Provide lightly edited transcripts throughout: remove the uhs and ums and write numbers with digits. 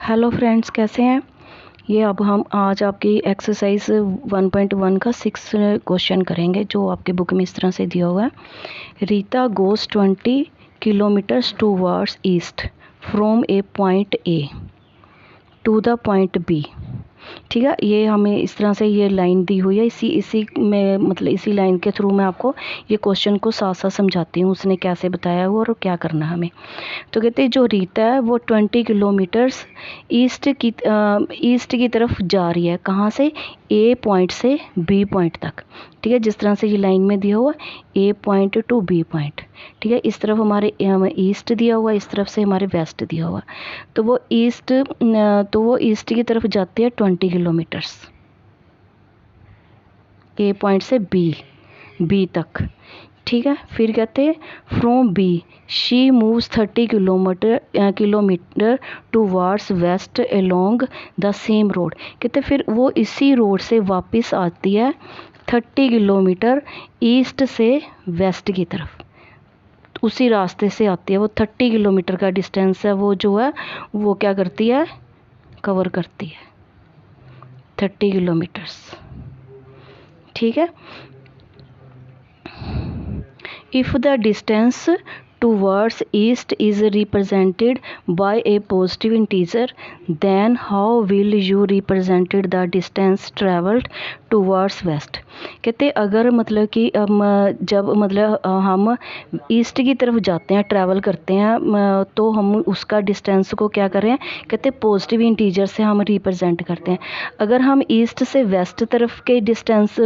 Hello friends, कैसे हैं। ये अब हम आज आपकी एक्सरसाइज 1.1 का 6 क्वेश्चन करेंगे, जो आपके बुक में इस तरह से दिया हुआ है। Rita goes 20 kilometres towards east from a point A to the point B. ठीक है, ये हमें इस तरह से ये लाइन दी हुई है। इसी में मतलब इसी लाइन के थ्रू मैं आपको ये क्वेश्चन को साथ साथ समझाती हूँ, उसने कैसे बताया हुआ और क्या करना हमें। तो कहते हैं जो रीता है वो 20 किलोमीटर्स ईस्ट की तरफ जा रही है। कहाँ से? ए पॉइंट से बी पॉइंट तक। ठीक है, जिस तरह से ये लाइन में दिया हुआ ए पॉइंट टू बी पॉइंट। ठीक है, इस तरफ हमारे ईस्ट दिया हुआ, इस तरफ से हमारे वेस्ट दिया हुआ। तो वो ईस्ट की तरफ जाते हैं 20 किलोमीटर्स ए पॉइंट से बी तक। ठीक है, फिर कहते हैं from B she moves 30 kilometre towards west along the same road. कहते फिर वो इसी रोड से वापस आती है 30 किलोमीटर ईस्ट से वेस्ट की तरफ। उसी रास्ते से आती है वो। 30 किलोमीटर का डिस्टेंस है वो, जो है वो क्या करती है, कवर करती है 30 किलोमीटर्स। ठीक है, if the distance towards east is represented by a positive integer, then how will you represent the distance traveled towards west। कहते अगर मतलब कि जब मतलब हम ईस्ट की तरफ जाते हैं, ट्रैवल करते हैं, तो हम उसका डिस्टेंस को क्या करें, कहते पॉजिटिव इंटीजर से हम रिप्रेजेंट करते हैं। अगर हम ईस्ट से वेस्ट तरफ के डिस्टेंस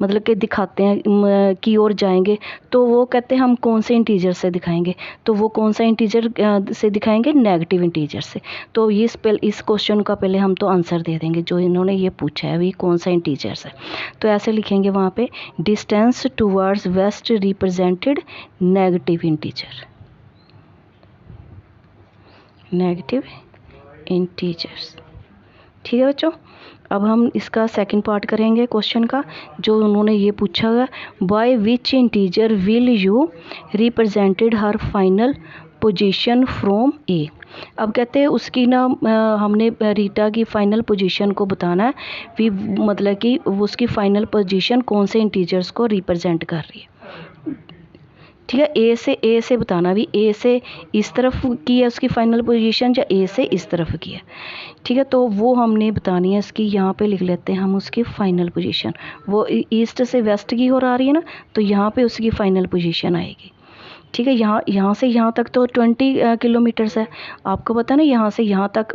मतलब कि दिखाते हैं की ओर जाएंगे, तो वो कहते हैं हम कौन से इंटीजर से दिखाएंगे। तो वो कौन सा इंटीजर से दिखाएंगे, नेगेटिव इंटीजर से। तो इस क्वेश्चन का पहले हम तो आंसर दे देंगे, जो इन्होंने ये पूछा है, भी कौन सा इंटीजर है। तो ऐसे लिखेंगे वहाँ पे, distance towards west represented negative integer, negative integers. ठीक है बच्चों, अब हम इसका सेकंड पार्ट करेंगे क्वेश्चन का, जो उन्होंने ये पूछा है, by which integer will you represented her final position from A. अब कहते हैं उसकी ना हमने रीटा की फाइनल पोजीशन को बताना है, भी मतलब कि उसकी फाइनल पोजीशन कौन से इंटीजर्स को रिप्रेजेंट कर रही है। ठीक है, ए से बताना, भी ए से इस तरफ की है उसकी फाइनल पोजीशन, या ए से इस तरफ की है। ठीक है, तो वो हमने बतानी है इसकी। यहाँ पे लिख लेते हैं हम उसकी फाइनल पोजीशन। वो ईस्ट से वेस्ट की ओर आ रही है ना, तो यहाँ पे उसकी फाइनल पोजीशन आएगी। ठीक है, यहाँ से यहाँ तक तो 20 किलोमीटर्स है। आपको पता ना, यहाँ से यहाँ तक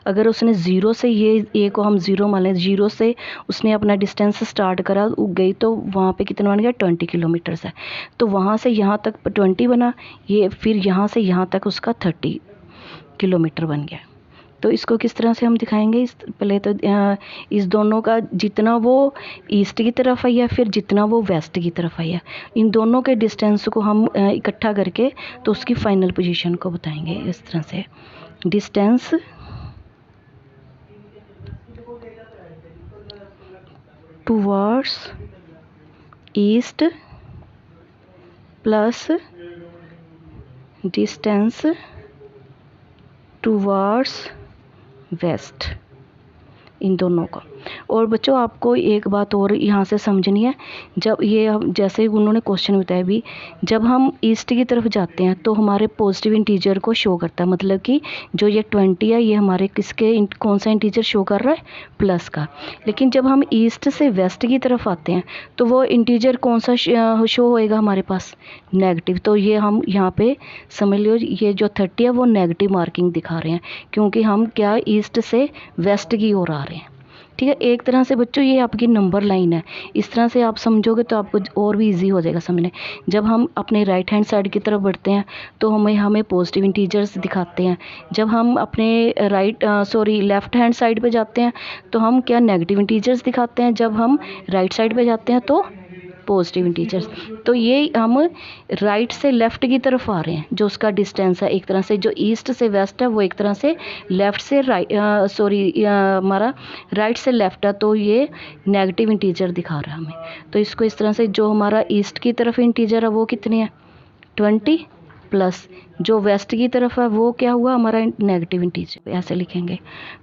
अगर उसने ज़ीरो से, ये ए को हम ज़ीरो मान लें, ज़ीरो से उसने अपना डिस्टेंस स्टार्ट करा गई, तो वहाँ पे कितना बन गया, 20 किलोमीटर्स है। तो वहाँ से यहाँ तक 20 बना, ये फिर यहाँ से यहाँ तक उसका 30 किलोमीटर बन गया। तो इसको किस तरह से हम दिखाएंगे, पहले तो इस दोनों का जितना वो ईस्ट की तरफ आई है, फिर जितना वो वेस्ट की तरफ आई है, इन दोनों के डिस्टेंस को हम इकट्ठा करके तो उसकी फाइनल पोजीशन को बताएंगे इस तरह से। Distance towards east plus distance towards west, इन दोनों का। और बच्चों आपको एक बात और यहाँ से समझनी है, जब ये जैसे उन्होंने क्वेश्चन बताया भी, जब हम ईस्ट की तरफ जाते हैं तो हमारे पॉजिटिव इंटीजर को शो करता है। मतलब कि जो ये 20 है, ये हमारे कौन सा इंटीजर शो कर रहा है, प्लस का। लेकिन जब हम ईस्ट से वेस्ट की तरफ आते हैं तो वो इंटीजर कौन सा शो होएगा हमारे पास, नेगेटिव। तो ये हम यहाँ पे समझ लो, ये जो 30 है वो नेगेटिव मार्किंग दिखा रहे हैं, क्योंकि हम क्या ईस्ट से वेस्ट की ओर आ रहे हैं। ठीक है, एक तरह से बच्चों ये आपकी नंबर लाइन है। इस तरह से आप समझोगे तो आपको और भी इजी हो जाएगा समझने। जब हम अपने राइट हैंड साइड की तरफ बढ़ते हैं तो हमें पॉजिटिव इंटीजर्स दिखाते हैं। जब हम अपने लेफ़्ट हैंड साइड पे जाते हैं तो हम क्या, नेगेटिव इंटीजर्स दिखाते हैं। जब हम राइट साइड पे जाते हैं तो पॉजिटिव इंटीजर्स। तो ये हम राइट से लेफ़्ट की तरफ आ रहे हैं, जो उसका डिस्टेंस है एक तरह से, जो ईस्ट से वेस्ट है वो एक तरह से लेफ़्ट से हमारा राइट से लेफ़्ट है, तो ये नेगेटिव इंटीजर दिखा रहा है हमें। तो इसको इस तरह से, जो हमारा ईस्ट की तरफ इंटीजर है वो कितने हैं, 20 प्लस जो वेस्ट की तरफ है वो क्या हुआ हमारा नेगेटिव इंटीजर, ऐसे लिखेंगे।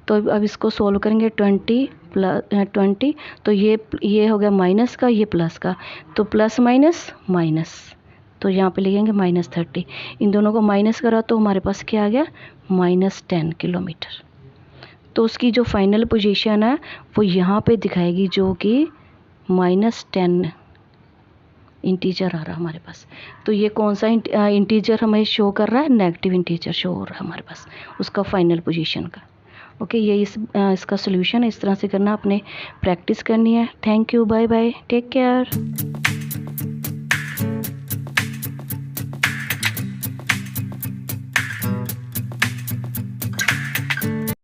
तो अब इसको सोल्व करेंगे 20 प्लस 20, तो ये हो गया माइनस का, ये प्लस का, तो प्लस माइनस माइनस, तो यहाँ पे लिखेंगे -30। इन दोनों को माइनस करा तो हमारे पास क्या आ गया -10 किलोमीटर। तो उसकी जो फाइनल पोजीशन है वो यहाँ पे दिखाएगी जो कि -10 इंटीजर आ रहा है हमारे पास। तो ये कौन सा इंटीजर हमें शो कर रहा है, नेगेटिव इंटीजर शो हो रहा है हमारे पास उसका फाइनल पोजीशन का। ओके, ये इसका सोल्यूशन है, इस तरह से करना, अपने प्रैक्टिस करनी है। Thank you, bye bye, take care.